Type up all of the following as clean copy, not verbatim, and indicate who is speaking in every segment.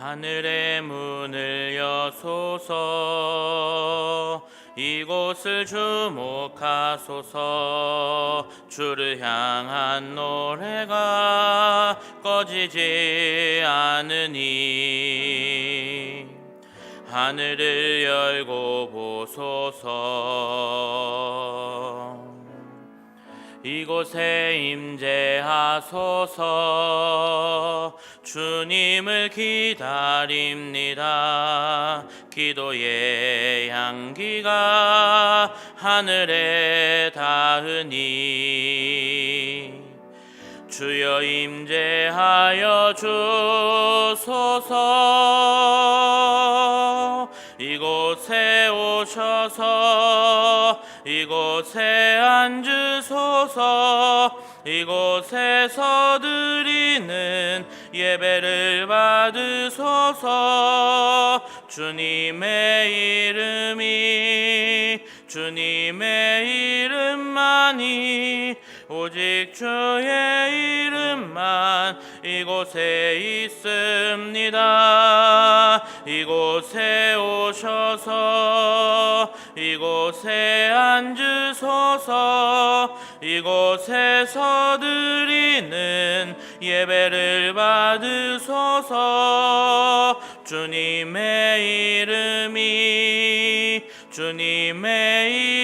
Speaker 1: 하늘의 문을 여소서. 이곳을 주목하소서. 주를 향한 노래가 꺼지지 않으니 하늘을 열고 보소서. 이곳에 임재하소서. 주님을 기다립니다. 기도의 향기가 하늘에 닿으니 주여 임재하여 주소서. 이곳에 오셔서 이곳에 앉으소서. 이곳에서 드리는 예배를 받으소서. 주님의 이름만이 오직 주의 이름만 이곳에 있습니다. 이곳에 오셔서 이곳에 앉으소서. 이곳에서 드리는 예배를 받으소서. 주님의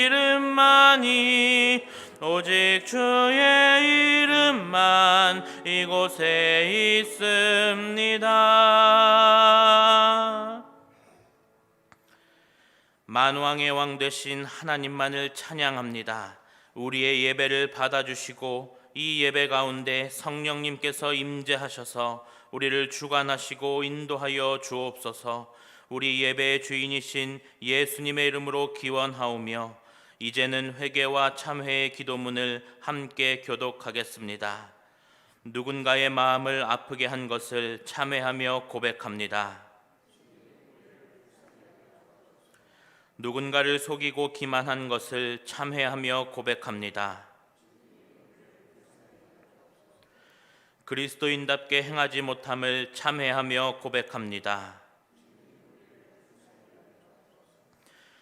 Speaker 1: 이름만이 오직 주의 이름만 이곳에 있습니다. 만왕의 왕 되신 하나님만을 찬양합니다. 우리의 예배를 받아주시고 이 예배 가운데 성령님께서 임재하셔서 우리를 주관하시고 인도하여 주옵소서. 우리 예배의 주인이신 예수님의 이름으로 기원하오며 이제는 회개와 참회의 기도문을 함께 교독하겠습니다. 누군가의 마음을 아프게 한 것을 참회하며 고백합니다. 누군가를 속이고 기만한 것을 참회하며 고백합니다. 그리스도인답게 행하지 못함을 참회하며 고백합니다.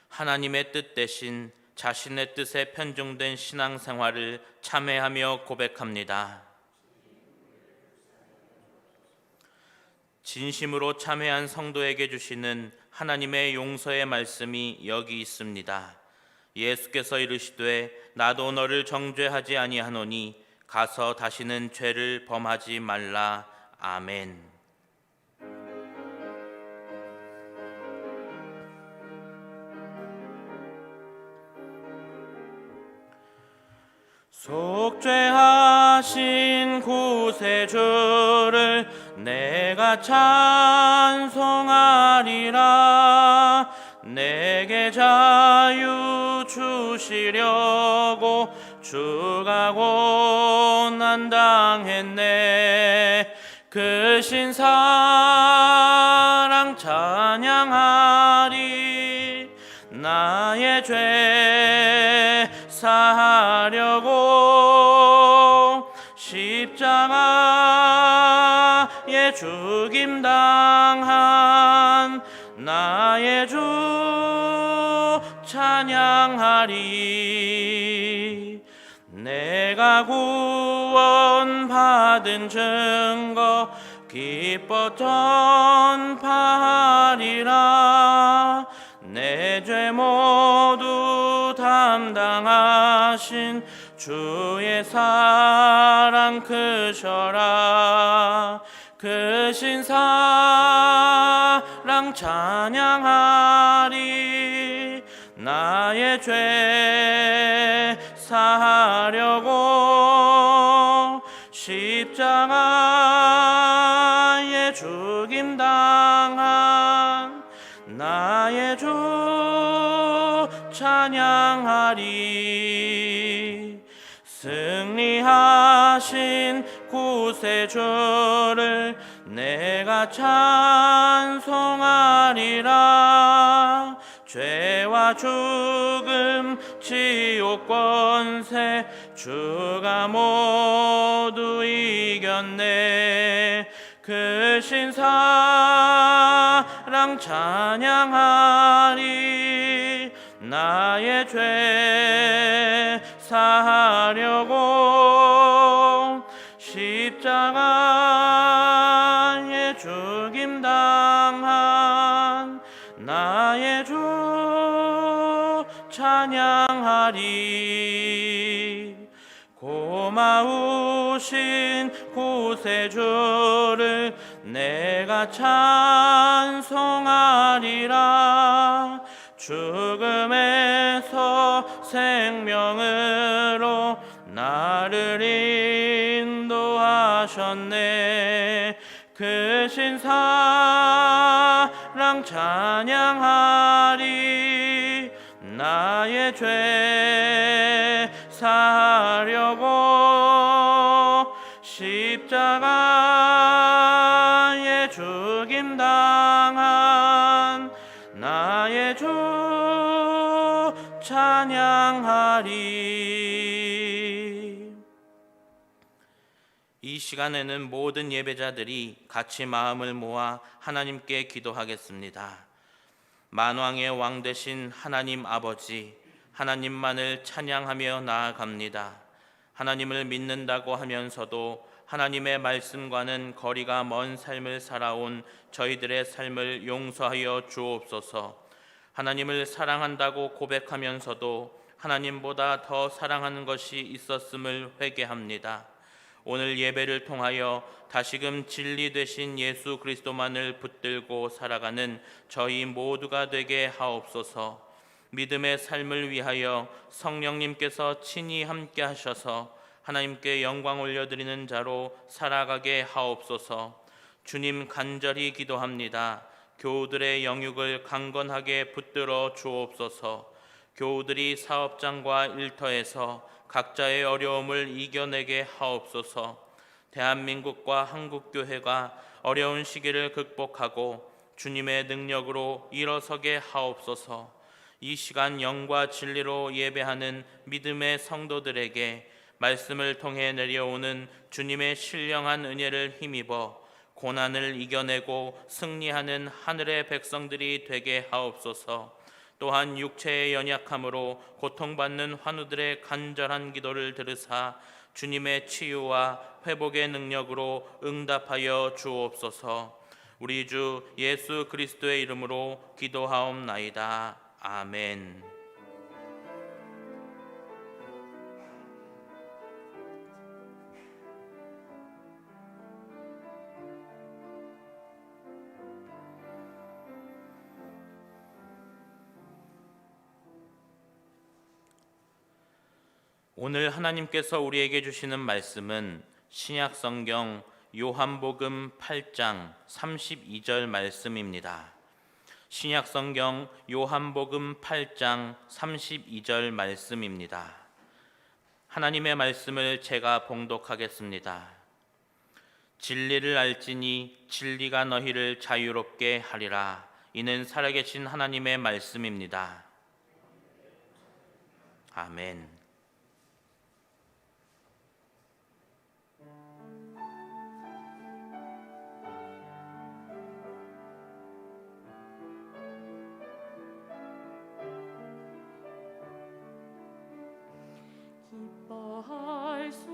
Speaker 1: 하나님의 뜻 대신 자신의 뜻에 편중된 신앙생활을 참회하며 고백합니다. 진심으로 참회한 성도에게 주시는 하나님의 용서의 말씀이 여기 있습니다. 예수께서 이르시되 나도 너를 정죄하지 아니하노니 가서 다시는 죄를 범하지 말라. 아멘. 속죄하신 구세주를 내가 찬송하리라. 내게 자유 주시려고 주가 고난당했네. 그 신사랑 찬양하리. 나의 죄 사하려고 십자가에 죽임당한 나의 주 찬양하리. 내가 구원받은 증거 기뻐 전파하리라. 내 죄 모두 담당하신 주의 사랑 크셔라. 크신 사랑 찬양하리. 나의 죄 사하려고 십자가에 죽임당한 나의 주 찬양하리. 승리하신 구세주를 내가 찬송하리라. 죄와 죽음 지옥 권세 주가 모두 이겼네. 그 신사랑 찬양하리. 나의 죄 사하려고 십자가에 죽임당한 나의 주 찬양하리. 고마우신 구세주를 내가 찬송하리라. 죽음에서 생명으로 나를 인도하셨네. 그 신사랑 찬양하리. 나의 죄 사하려고 십자가에 죽임당한 나의 주 찬양하리. 이 시간에는 모든 예배자들이 같이 마음을 모아 하나님께 기도하겠습니다. 만왕의 왕 되신 하나님 아버지, 하나님만을 찬양하며 나아갑니다. 하나님을 믿는다고 하면서도 하나님의 말씀과는 거리가 먼 삶을 살아온 저희들의 삶을 용서하여 주옵소서. 하나님을 사랑한다고 고백하면서도 하나님보다 더 사랑하는 것이 있었음을 회개합니다. 오늘 예배를 통하여 다시금 진리 되신 예수 그리스도만을 붙들고 살아가는 저희 모두가 되게 하옵소서. 믿음의 삶을 위하여 성령님께서 친히 함께 하셔서 하나님께 영광 올려드리는 자로 살아가게 하옵소서. 주님 간절히 기도합니다. 교우들의 영육을 강건하게 붙들어 주옵소서. 교우들이 사업장과 일터에서 각자의 어려움을 이겨내게 하옵소서. 대한민국과 한국교회가 어려운 시기를 극복하고 주님의 능력으로 일어서게 하옵소서. 이 시간 영과 진리로 예배하는 믿음의 성도들에게 말씀을 통해 내려오는 주님의 신령한 은혜를 힘입어 고난을 이겨내고 승리하는 하늘의 백성들이 되게 하옵소서. 또한 육체의 연약함으로 고통받는 환우들의 간절한 기도를 들으사 주님의 치유와 회복의 능력으로 응답하여 주옵소서. 우리 주 예수 그리스도의 이름으로 기도하옵나이다. 아멘. 오늘 하나님께서 우리에게 주시는 말씀은 신약성경 요한복음 8장 32절 말씀입니다. 신약성경 요한복음 8장 32절 말씀입니다. 하나님의 말씀을 제가 봉독하겠습니다. 진리를 알지니 진리가 너희를 자유롭게 하리라. 이는 살아계신 하나님의 말씀입니다. 아멘.
Speaker 2: 기뻐할 수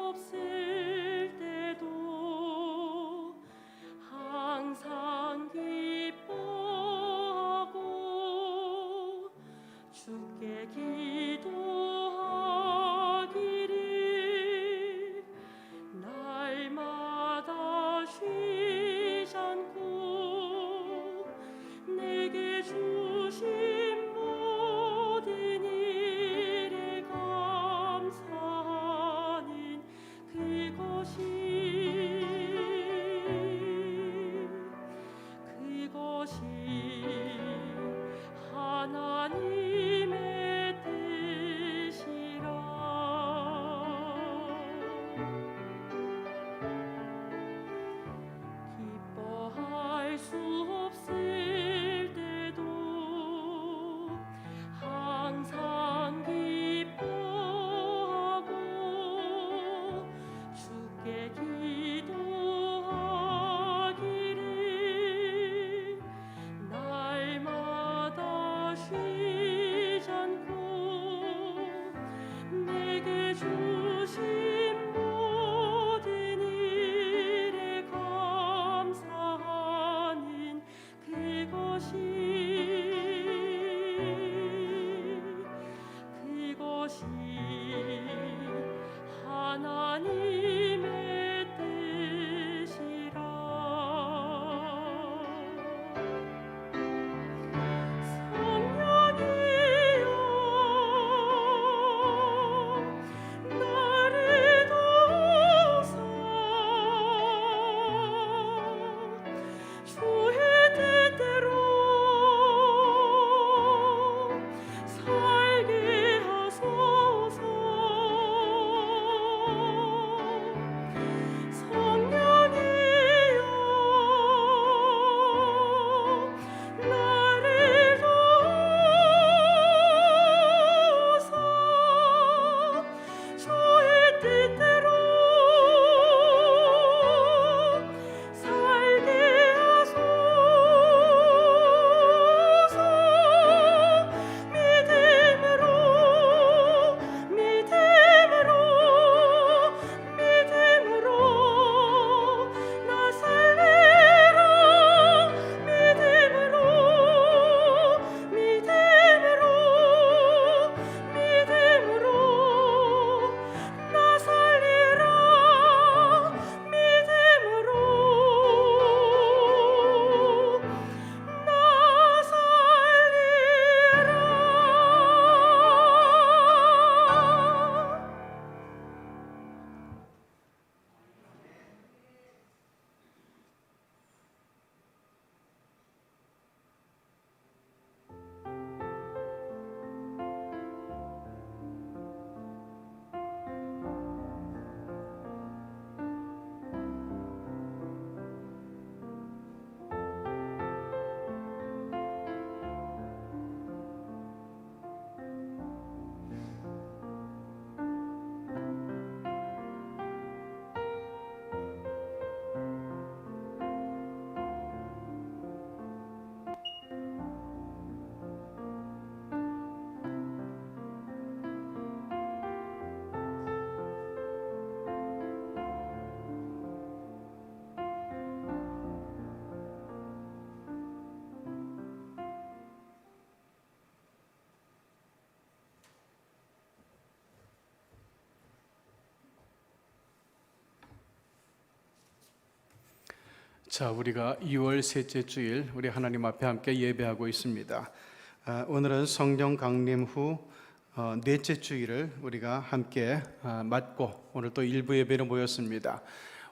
Speaker 2: 없을 때도 항상 기뻐하고 주께 기도하며
Speaker 3: 자, 우리가 2월 셋째 주일 우리 하나님 앞에 함께 예배하고 있습니다. 오늘은 성령 강림 후 넷째 주일을 우리가 함께 맞고 오늘 또 일부 예배로 모였습니다.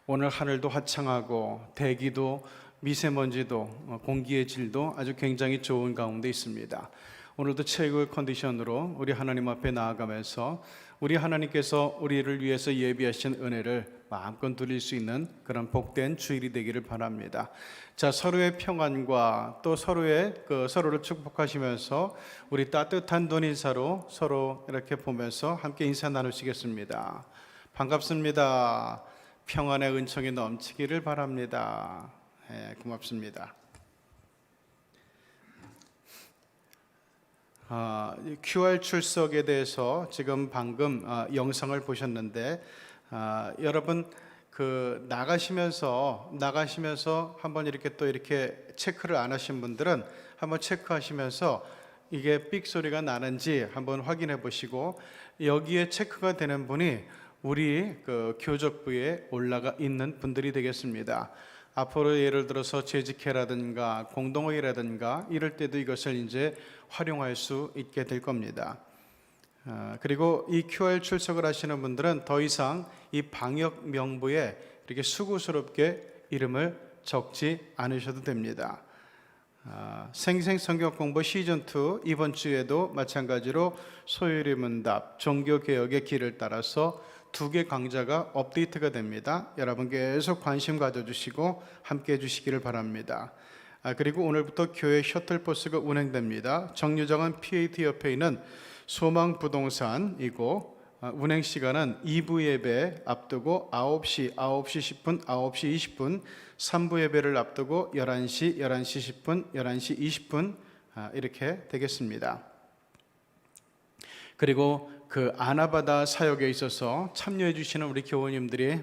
Speaker 3: 오늘 하늘도 화창하고 대기도 미세먼지도 공기의 질도 아주 굉장히 좋은 가운데 있습니다. 오늘도 최고의 컨디션으로 우리 하나님 앞에 나아가면서 우리 하나님께서 우리를 위해서 예비하신 은혜를 마음껏 누릴 수 있는 그런 복된 주일이 되기를 바랍니다. 자, 서로의 평안과 또 서로를 축복하시면서 우리 따뜻한 눈 인사로 서로 이렇게 보면서 함께 인사 나누시겠습니다. 반갑습니다. 평안의 은총이 넘치기를 바랍니다. 고맙습니다. QR 출석에 대해서 지금 방금 영상을 보셨는데 여러분 나가시면서 한번 이렇게 체크를 안 하신 분들은 한번 체크하시면서 이게 삑 소리가 나는지 한번 확인해 보시고 여기에 체크가 되는 분이 우리 교적부에 올라가 있는 분들이 되겠습니다. 앞으로 예를 들어서 재직회라든가 공동회의라든가 이럴 때도 이것을 이제 활용할 수 있게 될 겁니다. 그리고 이 QR 출석을 하시는 분들은 더 이상 이 방역 명부에 이렇게 수고스럽게 이름을 적지 않으셔도 됩니다. 생생 성경 공부 시즌 2 이번 주에도 마찬가지로 소요리 문답 종교 개혁의 길을 따라서 2개 강좌가 업데이트가 됩니다. 여러분 계속 관심 가져주시고 함께 해주시기를 바랍니다. 그리고 오늘부터 교회 셔틀버스가 운행됩니다. 정류장은 PAT 옆에 있는 소망부동산이고 운행 시간은 2부 예배 앞두고 9시 10분, 9시 20분 3부 예배를 앞두고 11시 10분, 11시 20분 이렇게 되겠습니다. 그리고 아나바다 사역에 있어서 참여해 주시는 우리 교우님들이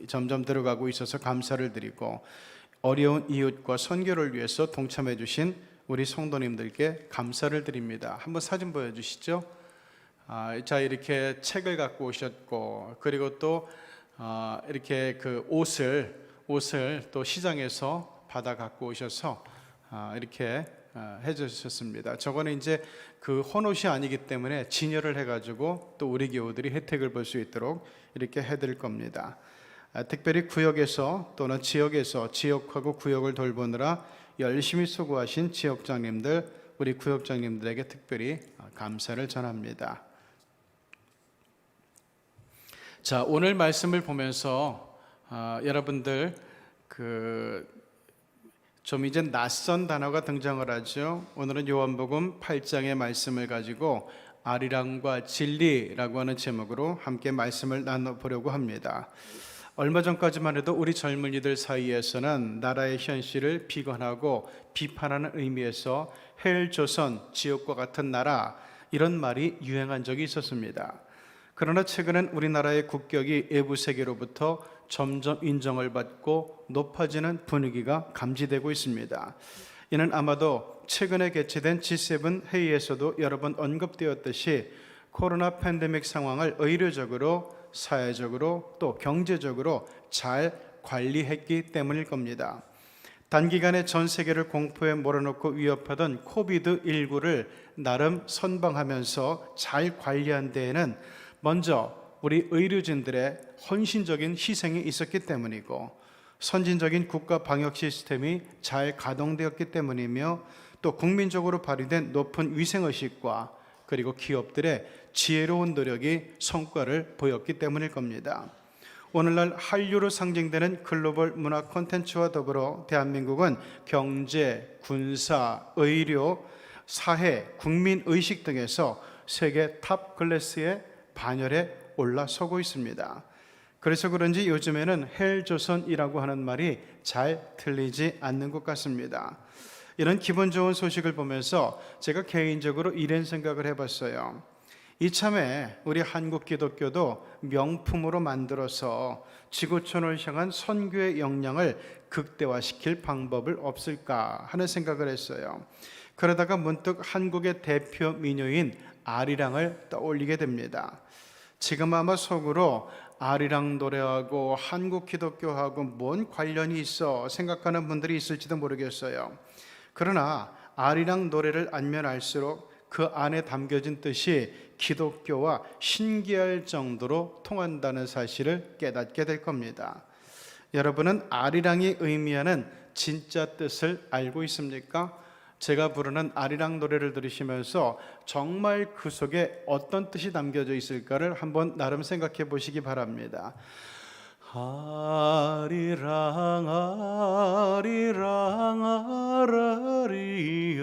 Speaker 3: 점점 들어가고 있어서 감사를 드리고 어려운 이웃과 선교를 위해서 동참해 주신 우리 성도님들께 감사를 드립니다. 한번 사진 보여주시죠. 자, 이렇게 책을 갖고 오셨고 그리고 또 이렇게 옷을 또 시장에서 받아 갖고 오셔서 이렇게 해주셨습니다. 저거는 이제 헌옷이 아니기 때문에 진열을 해가지고 또 우리 교우들이 혜택을 볼 수 있도록 이렇게 해드릴 겁니다. 특별히 구역에서 또는 지역에서 지역하고 구역을 돌보느라 열심히 수고하신 지역장님들, 우리 구역장님들에게 특별히 감사를 전합니다. 자, 오늘 말씀을 보면서 여러분들 좀 이제 낯선 단어가 등장을 하죠. 오늘은 요한복음 8장의 말씀을 가지고 아리랑과 진리라고 하는 제목으로 함께 말씀을 나눠보려고 합니다. 얼마 전까지만 해도 우리 젊은이들 사이에서는 나라의 현실을 비관하고 비판하는 의미에서 헬조선, 지옥과 같은 나라 이런 말이 유행한 적이 있었습니다. 그러나 최근엔 우리나라의 국격이 외부 세계로부터 점점 인정을 받고 높아지는 분위기가 감지되고 있습니다. 이는 아마도 최근에 개최된 G7 회의에서도 여러 번 언급되었듯이 코로나 팬데믹 상황을 의료적으로, 사회적으로 또 경제적으로 잘 관리했기 때문일 겁니다. 단기간에 전 세계를 공포에 몰아넣고 위협하던 코비드19를 나름 선방하면서 잘 관리한 데에는 먼저 우리 의료진들의 헌신적인 희생이 있었기 때문이고 선진적인 국가 방역 시스템이 잘 가동되었기 때문이며 또 국민적으로 발휘된 높은 위생의식과 그리고 기업들의 지혜로운 노력이 성과를 보였기 때문일 겁니다. 오늘날 한류로 상징되는 글로벌 문화 콘텐츠와 더불어 대한민국은 경제, 군사, 의료, 사회, 국민의식 등에서 세계 탑 클래스의 반열에 올라서고 있습니다. 그래서 그런지 요즘에는 헬조선이라고 하는 말이 잘 들리지 않는 것 같습니다. 이런 기분 좋은 소식을 보면서 제가 개인적으로 이런 생각을 해봤어요. 이참에 우리 한국 기독교도 명품으로 만들어서 지구촌을 향한 선교의 역량을 극대화시킬 방법을 없을까 하는 생각을 했어요. 그러다가 문득 한국의 대표 민요인 아리랑을 떠올리게 됩니다. 지금 아마 속으로 아리랑 노래하고 한국 기독교하고 뭔 관련이 있어 생각하는 분들이 있을지도 모르겠어요. 그러나 아리랑 노래를 알면 알수록 그 안에 담겨진 뜻이 기독교와 신기할 정도로 통한다는 사실을 깨닫게 될 겁니다. 여러분은 아리랑이 의미하는 진짜 뜻을 알고 있습니까? 제가 부르는 아리랑 노래를 들으시면서 정말 그 속에 어떤 뜻이 담겨져 있을까를 한번 나름 생각해 보시기 바랍니다. 아리랑 아리랑 아라리요,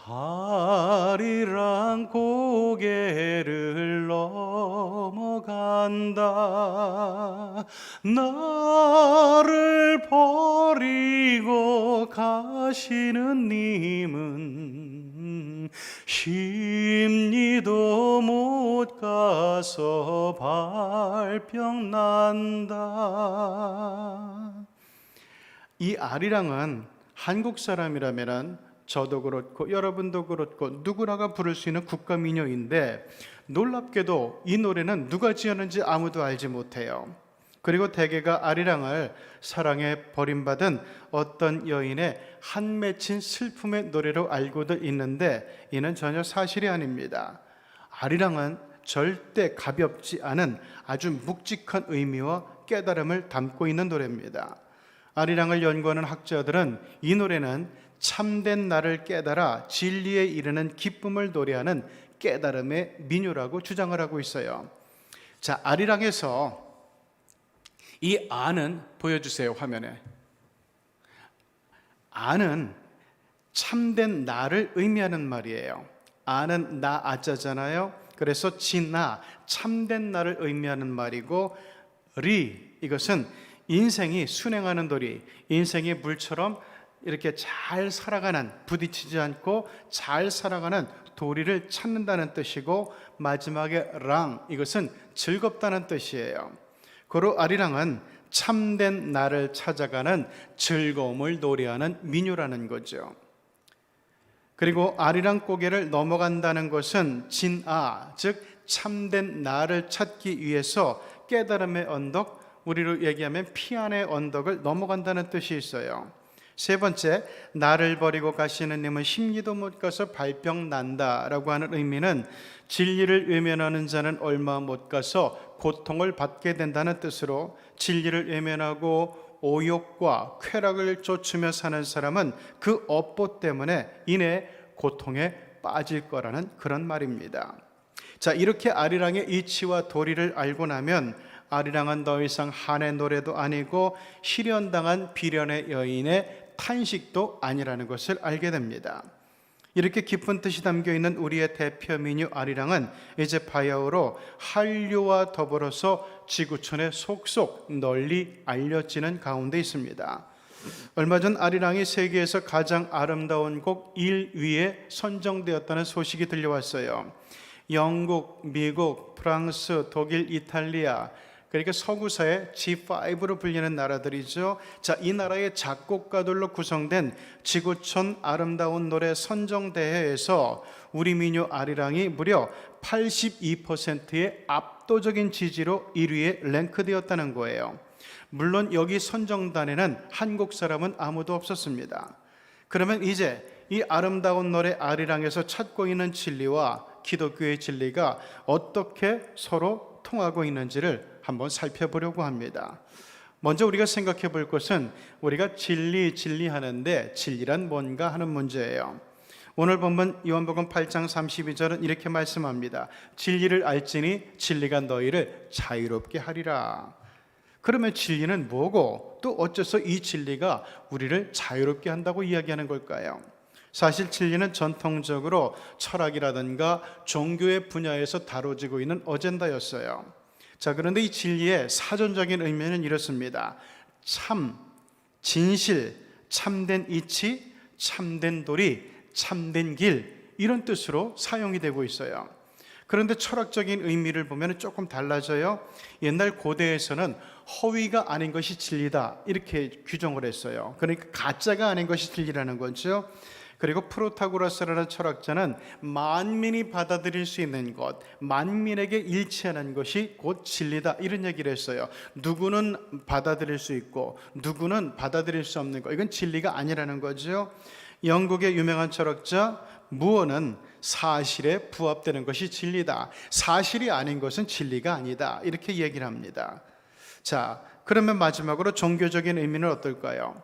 Speaker 3: 아리랑 고개를 넘어간다. 나를 버리고 가시는 님은 심리도 못 가서 발병난다. 이 아리랑은 한국 사람이라면 저도 그렇고 여러분도 그렇고 누구나가 부를 수 있는 국가민요인데, 놀랍게도 이 노래는 누가 지었는지 아무도 알지 못해요. 그리고 대개가 아리랑을 사랑에 버림받은 어떤 여인의 한 맺힌 슬픔의 노래로 알고들 있는데, 이는 전혀 사실이 아닙니다. 아리랑은 절대 가볍지 않은 아주 묵직한 의미와 깨달음을 담고 있는 노래입니다. 아리랑을 연구하는 학자들은 이 노래는 참된 나를 깨달아 진리에 이르는 기쁨을 노래하는 깨달음의 민요라고 주장을 하고 있어요. 자, 아리랑에서 이 아는 보여주세요, 화면에. 아는 참된 나를 의미하는 말이에요. 아는 나 아자잖아요. 그래서 진나, 참된 나를 의미하는 말이고, 리, 이것은 인생이 순행하는 도리, 인생이 물처럼 이렇게 잘 살아가는, 부딪히지 않고 잘 살아가는 도리를 찾는다는 뜻이고, 마지막에 랑, 이것은 즐겁다는 뜻이에요. 고로 아리랑은 참된 나를 찾아가는 즐거움을 노래하는 민요라는 거죠. 그리고 아리랑 고개를 넘어간다는 것은 진아, 즉 참된 나를 찾기 위해서 깨달음의 언덕, 우리로 얘기하면 피안의 언덕을 넘어간다는 뜻이 있어요. 세 번째, 나를 버리고 가시는 님은 심리도 못 가서 발병 난다라고 하는 의미는 진리를 외면하는 자는 얼마 못 가서 고통을 받게 된다는 뜻으로, 진리를 외면하고 오욕과 쾌락을 쫓으며 사는 사람은 그 업보 때문에 인해 고통에 빠질 거라는 그런 말입니다. 자, 이렇게 아리랑의 이치와 도리를 알고 나면 아리랑은 더 이상 한의 노래도 아니고 실연당한 비련의 여인의 탄식도 아니라는 것을 알게 됩니다. 이렇게 깊은 뜻이 담겨 있는 우리의 대표 민요 아리랑은 이제 바야흐로 한류와 더불어서 지구촌에 속속 널리 알려지는 가운데 있습니다. 얼마 전 아리랑이 세계에서 가장 아름다운 곡 1위에 선정되었다는 소식이 들려왔어요. 영국, 미국, 프랑스, 독일, 이탈리아, 그러니까 서구사의 G5로 불리는 나라들이죠. 자, 이 나라의 작곡가들로 구성된 지구촌 아름다운 노래 선정대회에서 우리 민요 아리랑이 무려 82%의 압도적인 지지로 1위에 랭크되었다는 거예요. 물론 여기 선정단에는 한국 사람은 아무도 없었습니다. 그러면 이제 이 아름다운 노래 아리랑에서 찾고 있는 진리와 기독교의 진리가 어떻게 서로 통하고 있는지를 한번 살펴보려고 합니다. 먼저 우리가 생각해 볼 것은 우리가 진리하는데 진리란 뭔가 하는 문제예요. 오늘 본문 요한복음 8장 32절은 이렇게 말씀합니다. 진리를 알지니 진리가 너희를 자유롭게 하리라. 그러면 진리는 뭐고 또 어째서 이 진리가 우리를 자유롭게 한다고 이야기하는 걸까요? 사실 진리는 전통적으로 철학이라든가 종교의 분야에서 다뤄지고 있는 어젠다였어요. 자, 그런데 이 진리의 사전적인 의미는 이렇습니다. 참, 진실, 참된 이치, 참된 도리, 참된 길, 이런 뜻으로 사용이 되고 있어요. 그런데 철학적인 의미를 보면 조금 달라져요. 옛날 고대에서는 허위가 아닌 것이 진리다 이렇게 규정을 했어요. 그러니까 가짜가 아닌 것이 진리라는 거죠. 그리고 프로타고라스라는 철학자는 만민이 받아들일 수 있는 것, 만민에게 일치하는 것이 곧 진리다, 이런 얘기를 했어요. 누구는 받아들일 수 있고 누구는 받아들일 수 없는 것, 이건 진리가 아니라는 거죠. 영국의 유명한 철학자 무어는 사실에 부합되는 것이 진리다, 사실이 아닌 것은 진리가 아니다, 이렇게 얘기를 합니다. 자, 그러면 마지막으로 종교적인 의미는 어떨까요?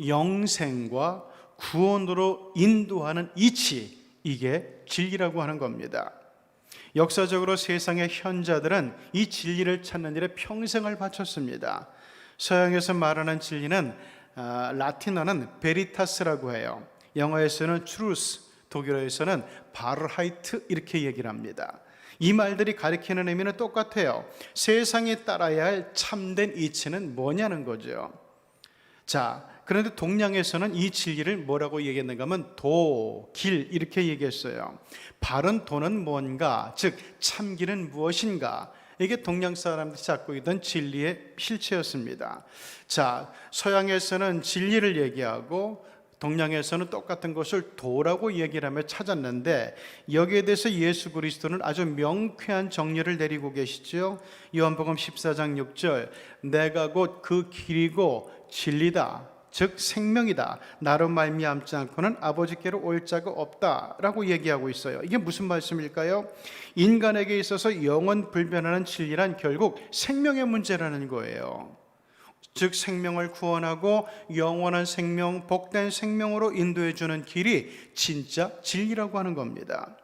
Speaker 3: 영생과 구원으로 인도하는 이치, 이게 진리라고 하는 겁니다. 역사적으로 세상의 현자들은 이 진리를 찾는 일에 평생을 바쳤습니다. 서양에서 말하는 진리는 라틴어는 베리타스라고 해요. 영어에서는 truth, 독일어에서는 바르하이트, 이렇게 얘기를 합니다. 이 말들이 가리키는 의미는 똑같아요. 세상이 따라야 할 참된 이치는 뭐냐는 거죠. 자, 그런데 동양에서는 이 진리를 뭐라고 얘기했는가 하면 도, 길, 이렇게 얘기했어요. 바른 도는 뭔가, 즉 참길은 무엇인가, 이게 동양 사람들이 갖고 있던 진리의 실체였습니다. 자, 서양에서는 진리를 얘기하고 동양에서는 똑같은 것을 도라고 얘기를 하며 찾았는데, 여기에 대해서 예수 그리스도는 아주 명쾌한 정리를 내리고 계시죠. 요한복음 14장 6절, 내가 곧 그 길이고 진리다, 즉 생명이다, 나로 말미암지 않고는 아버지께로 올 자가 없다라고 얘기하고 있어요. 이게 무슨 말씀일까요? 인간에게 있어서 영원 불변하는 진리란 결국 생명의 문제라는 거예요. 즉 생명을 구원하고 영원한 생명, 복된 생명으로 인도해 주는 길이 진짜 진리라고 하는 겁니다.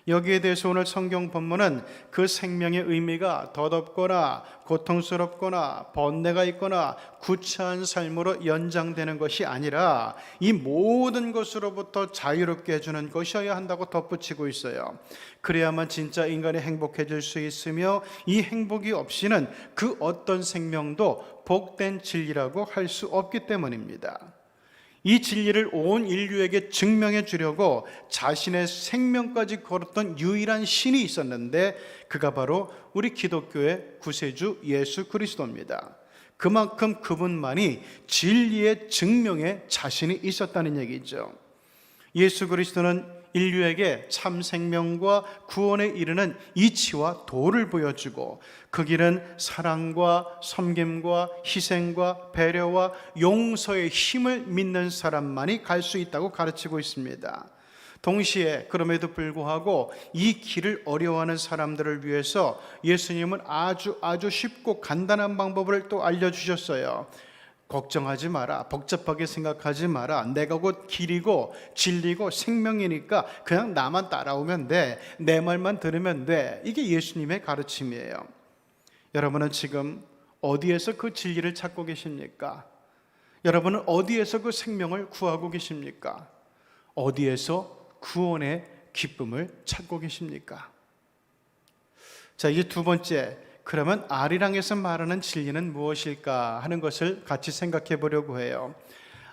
Speaker 3: 여기에 대해서 오늘 성경 본문은 그 생명의 의미가 더덥거나 고통스럽거나 번뇌가 있거나 구차한 삶으로 연장되는 것이 아니라 이 모든 것으로부터 자유롭게 해주는 것이어야 한다고 덧붙이고 있어요. 그래야만 진짜 인간이 행복해질 수 있으며, 이 행복이 없이는 그 어떤 생명도 복된 진리라고 할 수 없기 때문입니다. 이 진리를 온 인류에게 증명해 주려고 자신의 생명까지 걸었던 유일한 신이 있었는데, 그가 바로 우리 기독교의 구세주 예수 그리스도입니다. 그만큼 그분만이 진리의 증명에 자신이 있었다는 얘기죠. 예수 그리스도는 인류에게 참 생명과 구원에 이르는 이치와 도를 보여주고, 그 길은 사랑과 섬김과 희생과 배려와 용서의 힘을 믿는 사람만이 갈 수 있다고 가르치고 있습니다. 동시에 그럼에도 불구하고 이 길을 어려워하는 사람들을 위해서 예수님은 아주 쉽고 간단한 방법을 또 알려주셨어요. 걱정하지 마라, 복잡하게 생각하지 마라, 내가 곧 길이고 진리고 생명이니까 그냥 나만 따라오면 돼, 내 말만 들으면 돼. 이게 예수님의 가르침이에요. 여러분은 지금 어디에서 그 진리를 찾고 계십니까? 여러분은 어디에서 그 생명을 구하고 계십니까? 어디에서 구원의 기쁨을 찾고 계십니까? 자, 이제 두 번째, 그러면 아리랑에서 말하는 진리는 무엇일까 하는 것을 같이 생각해 보려고 해요.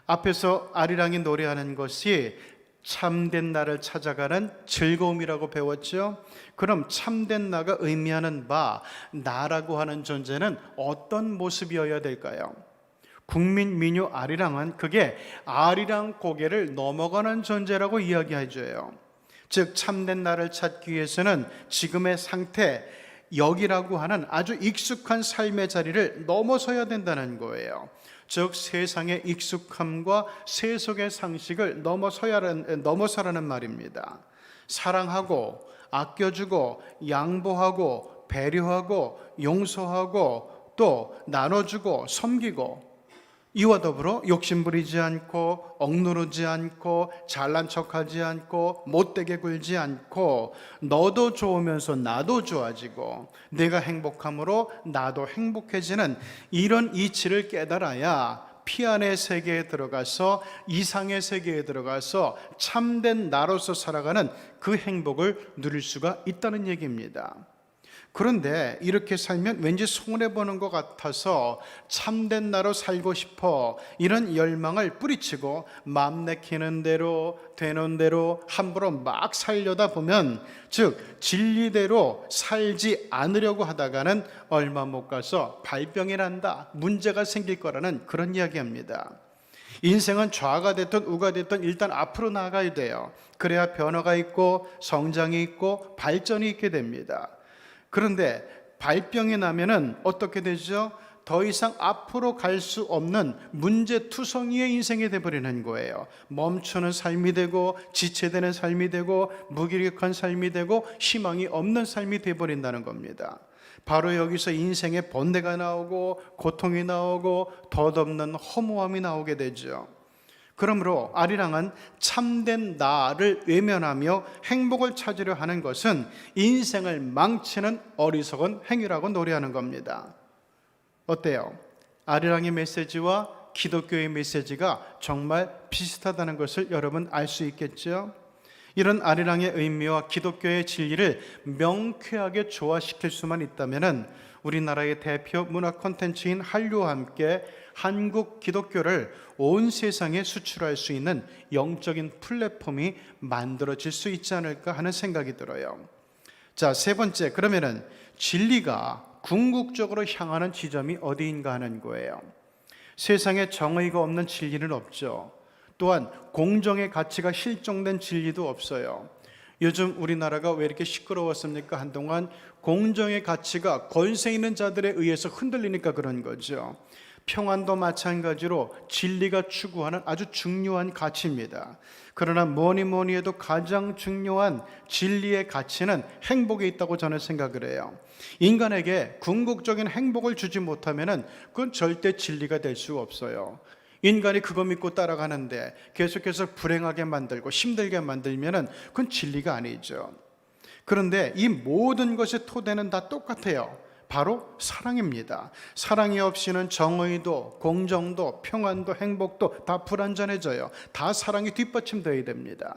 Speaker 3: 앞에서 아리랑이 노래하는 것이 참된 나를 찾아가는 즐거움이라고 배웠죠. 그럼 참된 나가 의미하는 바, 나라고 하는 존재는 어떤 모습이어야 될까요? 국민 민요 아리랑은 그게 아리랑 고개를 넘어가는 존재라고 이야기해줘요. 즉 참된 나를 찾기 위해서는 지금의 상태, 여기라고 하는 아주 익숙한 삶의 자리를 넘어서야 된다는 거예요. 즉 세상의 익숙함과 세속의 상식을 넘어서라는 말입니다. 사랑하고 아껴주고 양보하고 배려하고 용서하고 또 나눠주고 섬기고, 이와 더불어 욕심부리지 않고 억누르지 않고 잘난 척하지 않고 못되게 굴지 않고, 너도 좋으면서 나도 좋아지고 내가 행복함으로 나도 행복해지는 이런 이치를 깨달아야 피안의 세계에 들어가서, 이상의 세계에 들어가서 참된 나로서 살아가는 그 행복을 누릴 수가 있다는 얘기입니다. 그런데 이렇게 살면 왠지 손해보는 것 같아서 참된 나로 살고 싶어, 이런 열망을 뿌리치고 맘 내키는 대로 되는 대로 함부로 막 살려다 보면, 즉 진리대로 살지 않으려고 하다가는 얼마 못 가서 발병이 난다, 문제가 생길 거라는 그런 이야기입니다. 인생은 좌가 됐든 우가 됐든 일단 앞으로 나가야 돼요. 그래야 변화가 있고 성장이 있고 발전이 있게 됩니다. 그런데 발병이 나면은 어떻게 되죠? 더 이상 앞으로 갈 수 없는 문제투성이의 인생이 되어버리는 거예요. 멈추는 삶이 되고 지체되는 삶이 되고 무기력한 삶이 되고 희망이 없는 삶이 되어버린다는 겁니다. 바로 여기서 인생의 번뇌가 나오고 고통이 나오고 덧없는 허무함이 나오게 되죠. 그러므로 아리랑은 참된 나를 외면하며 행복을 찾으려 하는 것은 인생을 망치는 어리석은 행위라고 노래하는 겁니다. 어때요? 아리랑의 메시지와 기독교의 메시지가 정말 비슷하다는 것을 여러분 알 수 있겠죠? 이런 아리랑의 의미와 기독교의 진리를 명쾌하게 조화시킬 수만 있다면 우리나라의 대표 문화 콘텐츠인 한류와 함께 한국 기독교를 온 세상에 수출할 수 있는 영적인 플랫폼이 만들어질 수 있지 않을까 하는 생각이 들어요. 자, 세 번째, 그러면은 진리가 궁극적으로 향하는 지점이 어디인가 하는 거예요. 세상에 정의가 없는 진리는 없죠. 또한 공정의 가치가 실종된 진리도 없어요. 요즘 우리나라가 왜 이렇게 시끄러웠습니까? 한동안 공정의 가치가 권세 있는 자들에 의해서 흔들리니까 그런 거죠. 평안도 마찬가지로 진리가 추구하는 아주 중요한 가치입니다. 그러나 뭐니 해도 가장 중요한 진리의 가치는 행복에 있다고 저는 생각을 해요. 인간에게 궁극적인 행복을 주지 못하면 그건 절대 진리가 될 수 없어요. 인간이 그거 믿고 따라가는데 계속해서 불행하게 만들고 힘들게 만들면 그건 진리가 아니죠. 그런데 이 모든 것의 토대는 다 똑같아요. 바로 사랑입니다. 사랑이 없이는 정의도 공정도 평안도 행복도 다 불완전해져요. 다 사랑이 뒷받침되어야 됩니다.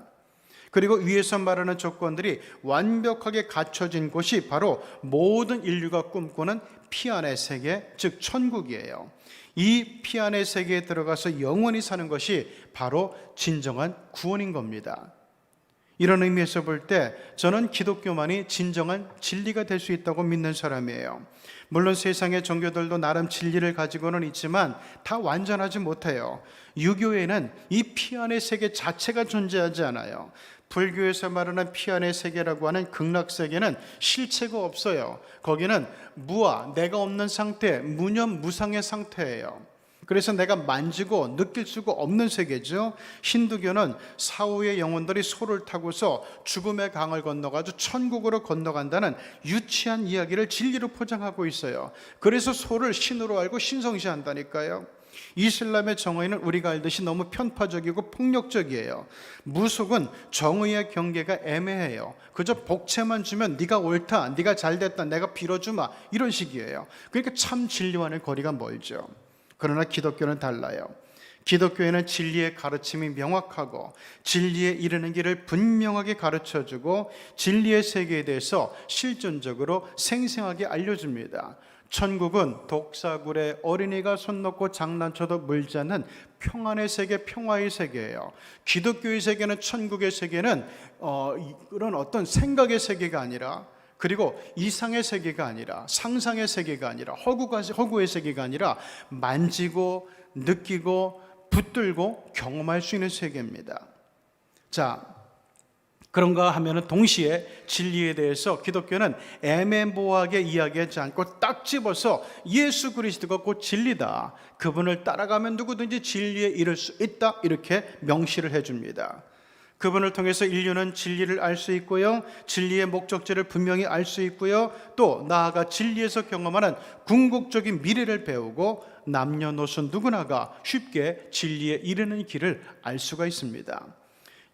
Speaker 3: 그리고 위에서 말하는 조건들이 완벽하게 갖춰진 곳이 바로 모든 인류가 꿈꾸는 피안의 세계, 즉 천국이에요. 이 피안의 세계에 들어가서 영원히 사는 것이 바로 진정한 구원인 겁니다. 이런 의미에서 볼 때 저는 기독교만이 진정한 진리가 될 수 있다고 믿는 사람이에요. 물론 세상의 종교들도 나름 진리를 가지고는 있지만 다 완전하지 못해요. 유교에는 이 피안의 세계 자체가 존재하지 않아요. 불교에서 말하는 피안의 세계라고 하는 극락세계는 실체가 없어요. 거기는 무아, 내가 없는 상태, 무념무상의 상태예요. 그래서 내가 만지고 느낄 수가 없는 세계죠. 힌두교는 사후의 영혼들이 소를 타고서 죽음의 강을 건너가지고 천국으로 건너간다는 유치한 이야기를 진리로 포장하고 있어요. 그래서 소를 신으로 알고 신성시한다니까요. 이슬람의 정의는 우리가 알듯이 너무 편파적이고 폭력적이에요. 무속은 정의의 경계가 애매해요. 그저 복채만 주면 네가 옳다, 네가 잘됐다, 내가 빌어주마, 이런 식이에요. 그러니까 참 진리와는 거리가 멀죠. 그러나 기독교는 달라요. 기독교에는 진리의 가르침이 명확하고 진리에 이르는 길을 분명하게 가르쳐주고 진리의 세계에 대해서 실존적으로 생생하게 알려줍니다. 천국은 독사굴에 어린이가 손 놓고 장난쳐도 물지 않는 평안의 세계, 평화의 세계예요. 기독교의 세계는, 천국의 세계는 그런 어떤 생각의 세계가 아니라, 그리고 이상의 세계가 아니라, 상상의 세계가 아니라, 허구의 세계가 아니라 만지고 느끼고 붙들고 경험할 수 있는 세계입니다. 자, 그런가 하면은 동시에 진리에 대해서 기독교는 애매모호하게 이야기하지 않고 딱 집어서 예수 그리스도가 곧 진리다, 그분을 따라가면 누구든지 진리에 이를 수 있다, 이렇게 명시를 해줍니다. 그분을 통해서 인류는 진리를 알 수 있고요, 진리의 목적지를 분명히 알 수 있고요, 또 나아가 진리에서 경험하는 궁극적인 미래를 배우고 남녀노소 누구나가 쉽게 진리에 이르는 길을 알 수가 있습니다.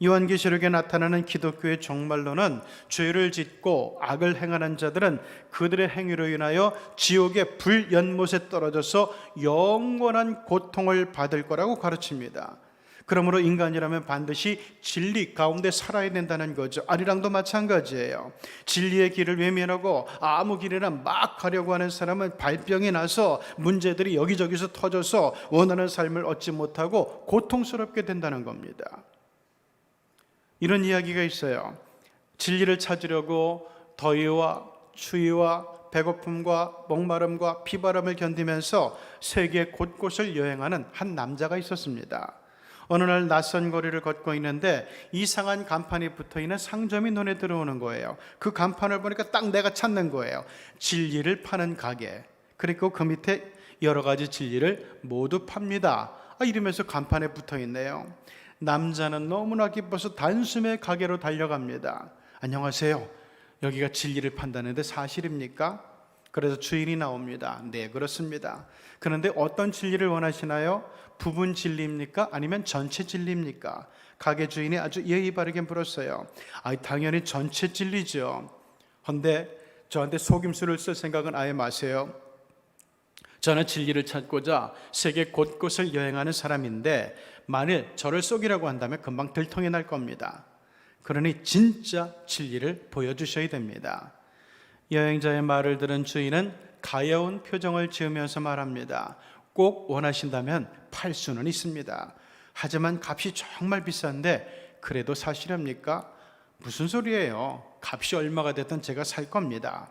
Speaker 3: 요한계시록에 나타나는 기독교의 종말론은 죄를 짓고 악을 행하는 자들은 그들의 행위로 인하여 지옥의 불연못에 떨어져서 영원한 고통을 받을 거라고 가르칩니다. 그러므로 인간이라면 반드시 진리 가운데 살아야 된다는 거죠. 아리랑도 마찬가지예요. 진리의 길을 외면하고 아무 길이나 막 가려고 하는 사람은 발병이 나서 문제들이 여기저기서 터져서 원하는 삶을 얻지 못하고 고통스럽게 된다는 겁니다. 이런 이야기가 있어요. 진리를 찾으려고 더위와 추위와 배고픔과 목마름과 비바람을 견디면서 세계 곳곳을 여행하는 한 남자가 있었습니다. 어느 날 낯선 거리를 걷고 있는데 이상한 간판이 붙어있는 상점이 눈에 들어오는 거예요. 그 간판을 보니까 딱 내가 찾는 거예요. 진리를 파는 가게. 그리고 그 밑에 여러 가지 진리를 모두 팝니다. 이러면서 간판에 붙어있네요. 남자는 너무나 기뻐서 단숨에 가게로 달려갑니다. 안녕하세요. 여기가 진리를 판다는데 사실입니까? 그래서 주인이 나옵니다. 네, 그렇습니다. 그런데 어떤 진리를 원하시나요? 부분 진리입니까? 아니면 전체 진리입니까? 가게 주인이 아주 예의 바르게 물었어요. 당연히 전체 진리죠. 그런데 저한테 속임수를 쓸 생각은 아예 마세요. 저는 진리를 찾고자 세계 곳곳을 여행하는 사람인데 만일 저를 속이라고 한다면 금방 들통이 날 겁니다. 그러니 진짜 진리를 보여주셔야 됩니다. 여행자의 말을 들은 주인은 가여운 표정을 지으면서 말합니다. 꼭 원하신다면 팔 수는 있습니다. 하지만 값이 정말 비싼데 그래도 사실입니까? 무슨 소리예요? 값이 얼마가 됐든 제가 살 겁니다.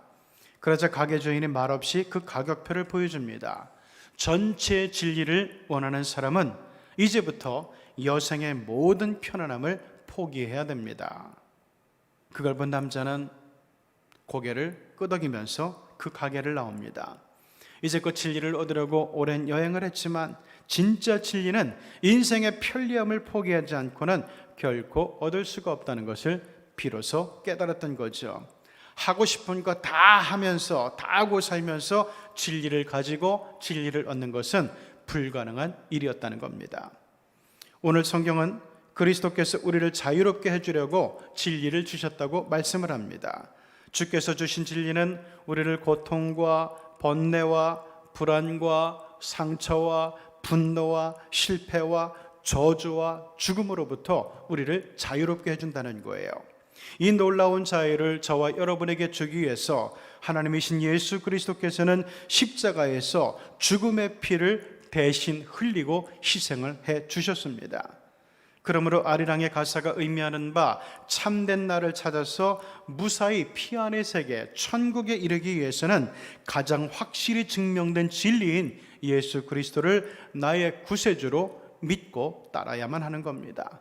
Speaker 3: 그러자 가게 주인이 말없이 그 가격표를 보여줍니다. 전체 진리를 원하는 사람은 이제부터 여생의 모든 편안함을 포기해야 됩니다. 그걸 본 남자는 고개를 끄덕이면서 그 가게를 나옵니다. 이제껏 진리를 얻으려고 오랜 여행을 했지만 진짜 진리는 인생의 편리함을 포기하지 않고는 결코 얻을 수가 없다는 것을 비로소 깨달았던 거죠. 하고 싶은 거 다 하면서 다 하고 살면서 진리를 가지고 진리를 얻는 것은 불가능한 일이었다는 겁니다. 오늘 성경은 그리스도께서 우리를 자유롭게 해주려고 진리를 주셨다고 말씀을 합니다. 주께서 주신 진리는 우리를 고통과 번뇌와 불안과 상처와 분노와 실패와 저주와 죽음으로부터 우리를 자유롭게 해준다는 거예요. 이 놀라운 자유를 저와 여러분에게 주기 위해서 하나님이신 예수 그리스도께서는 십자가에서 죽음의 피를 대신 흘리고 희생을 해 주셨습니다. 그러므로 아리랑의 가사가 의미하는 바 참된 나를 찾아서 무사히 피 안의 세계 천국에 이르기 위해서는 가장 확실히 증명된 진리인 예수 그리스도를 나의 구세주로 믿고 따라야만 하는 겁니다.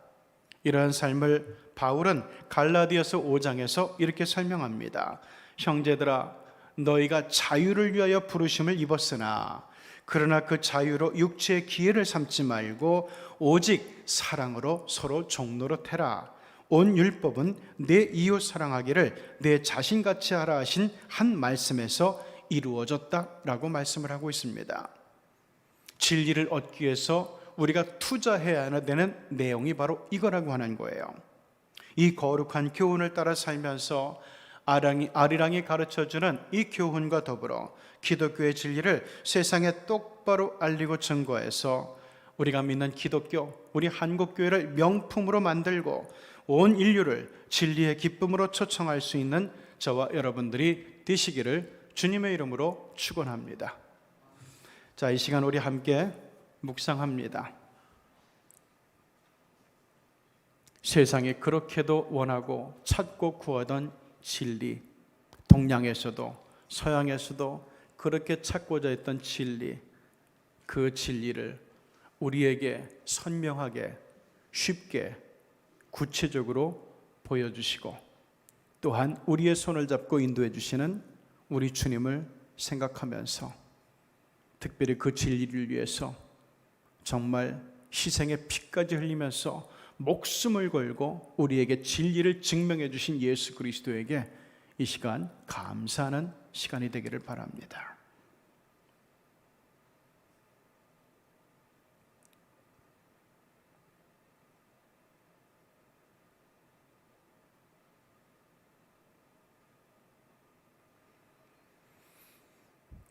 Speaker 3: 이러한 삶을 바울은 갈라디아서 5장에서 이렇게 설명합니다. 형제들아, 너희가 자유를 위하여 부르심을 입었으나 그러나 그 자유로 육체의 기회를 삼지 말고 오직 사랑으로 서로 종로로 태라. 온 율법은 내 이웃 사랑하기를 내 자신같이 하라 하신 한 말씀에서 이루어졌다라고 말씀을 하고 있습니다. 진리를 얻기 위해서 우리가 투자해야 되는 내용이 바로 이거라고 하는 거예요. 이 거룩한 교훈을 따라 살면서 아리랑이 가르쳐주는 이 교훈과 더불어 기독교의 진리를 세상에 똑바로 알리고 증거해서 우리가 믿는 기독교, 우리 한국교회를 명품으로 만들고 온 인류를 진리의 기쁨으로 초청할 수 있는 저와 여러분들이 되시기를 주님의 이름으로 축원합니다. 자, 이 시간 우리 함께 묵상합니다. 세상에 그렇게도 원하고 찾고 구하던 진리, 동양에서도 서양에서도 그렇게 찾고자 했던 진리, 그 진리를 우리에게 선명하게 쉽게 구체적으로 보여주시고 또한 우리의 손을 잡고 인도해 주시는 우리 주님을 생각하면서 특별히 그 진리를 위해서 정말 희생의 피까지 흘리면서 목숨을 걸고 우리에게 진리를 증명해 주신 예수 그리스도에게 이 시간 감사하는 시간이 되기를 바랍니다.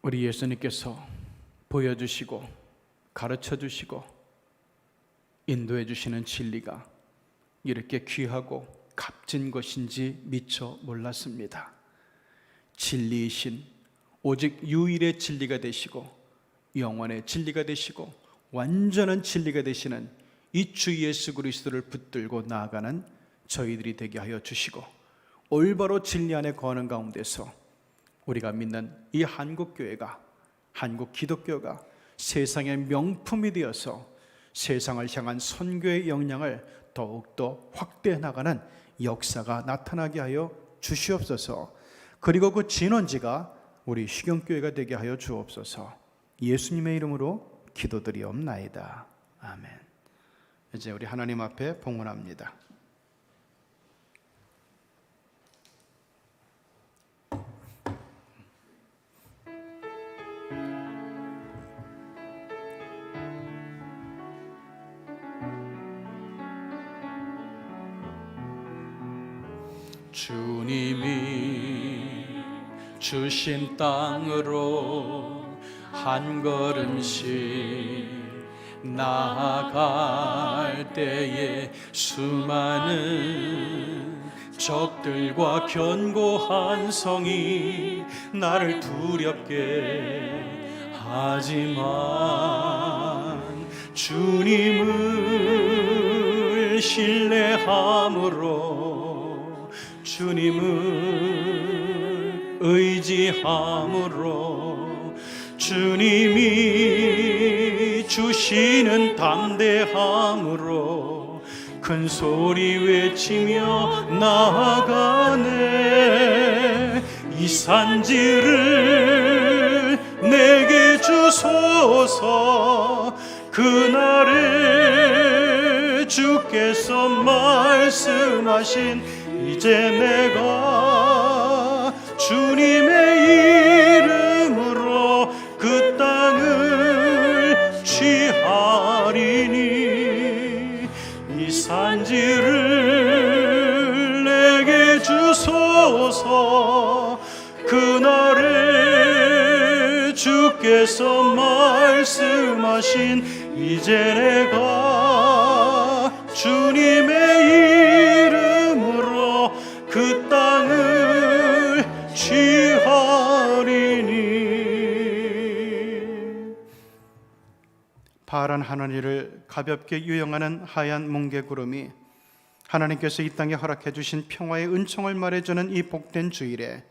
Speaker 3: 우리 예수님께서 보여주시고 가르쳐주시고 인도해 주시는 진리가 이렇게 귀하고 값진 것인지 미처 몰랐습니다. 진리이신 오직 유일의 진리가 되시고 영원의 진리가 되시고 완전한 진리가 되시는 이 주 예수 그리스도를 붙들고 나아가는 저희들이 되게 하여 주시고 올바로 진리 안에 거하는 가운데서 우리가 믿는 이 한국교회가, 한국 기독교가 세상의 명품이 되어서 세상을 향한 선교의 역량을 더욱더 확대해 나가는 역사가 나타나게 하여 주시옵소서. 그리고 그 진원지가 우리 희경교회가 되게 하여 주옵소서. 예수님의 이름으로 기도드리옵나이다. 아멘. 이제 우리 하나님 앞에 봉헌합니다. 주님이 주신 땅으로 한 걸음씩 나아갈 때에 수많은 적들과 견고한 성이 나를 두렵게 하지만 주님을 신뢰함으로 주님을 의지함으로 주님이 주시는 담대함으로 큰 소리 외치며 나아가네. 이 산지를 내게 주소서. 그날에 주께서 말씀하신 이제 내가 주님의 이름으로 그 땅을 취하리니 이 산지를 내게 주소서. 그날에 주께서 말씀하신 이제 내가 주님의 이름으로 그 땅을 취하리니. 파란 하늘을 가볍게 유영하는 하얀 뭉게구름이 하나님께서 이 땅에 허락해 주신 평화의 은총을 말해주는 이 복된 주일에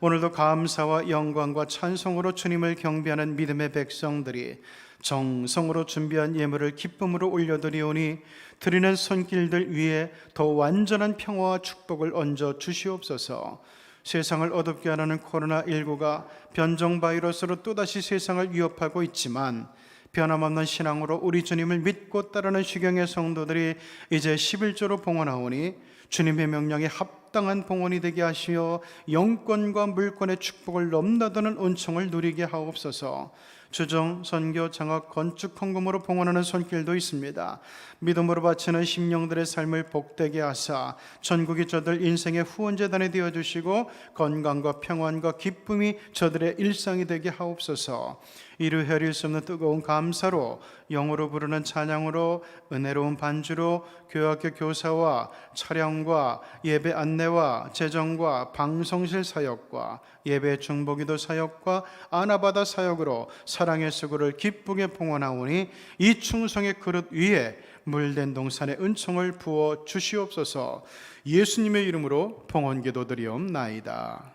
Speaker 3: 오늘도 감사와 영광과 찬송으로 주님을 경배하는 믿음의 백성들이 정성으로 준비한 예물을 기쁨으로 올려드리오니 드리는 손길들 위에 더 완전한 평화와 축복을 얹어 주시옵소서. 세상을 어둡게 하는 코로나19가 변종 바이러스로 또다시 세상을 위협하고 있지만 변함없는 신앙으로 우리 주님을 믿고 따르는 시경의 성도들이 이제 11조로 봉헌하오니 주님의 명령에 합당한 봉헌이 되게 하시어 영권과 물권의 축복을 넘나드는 은총을 누리게 하옵소서. 주정, 선교, 장학, 건축, 헌금으로 봉헌하는 손길도 있습니다. 믿음으로 바치는 심령들의 삶을 복되게 하사 전국이 저들 인생의 후원재단이 되어주시고 건강과 평안과 기쁨이 저들의 일상이 되게 하옵소서. 이루 헤아릴 수 없는 뜨거운 감사로 영으로 부르는 찬양으로 은혜로운 반주로 교학교 교사와 차량과 예배 안내와 재정과 방송실 사역과 예배 중보기도 사역과 아나바다 사역으로 사랑의 수고를 기쁘게 봉헌하오니 이 충성의 그릇 위에 물된 동산의 은총을 부어 주시옵소서. 예수님의 이름으로 봉헌기도 드리옵나이다.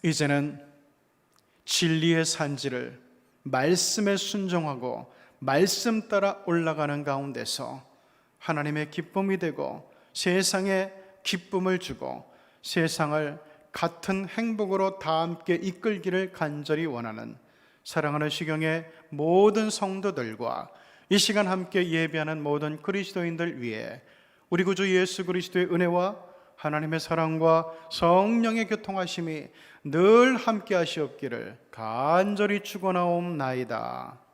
Speaker 3: 이제는 진리의 산지를 말씀에 순종하고 말씀 따라 올라가는 가운데서 하나님의 기쁨이 되고 세상에 기쁨을 주고 세상을 같은 행복으로 다 함께 이끌기를 간절히 원하는 사랑하는 시경의 모든 성도들과 이 시간 함께 예배하는 모든 그리스도인들 위해 우리 구주 예수 그리스도의 은혜와 하나님의 사랑과 성령의 교통하심이 늘 함께 하시옵기를 간절히 축원하옵나이다.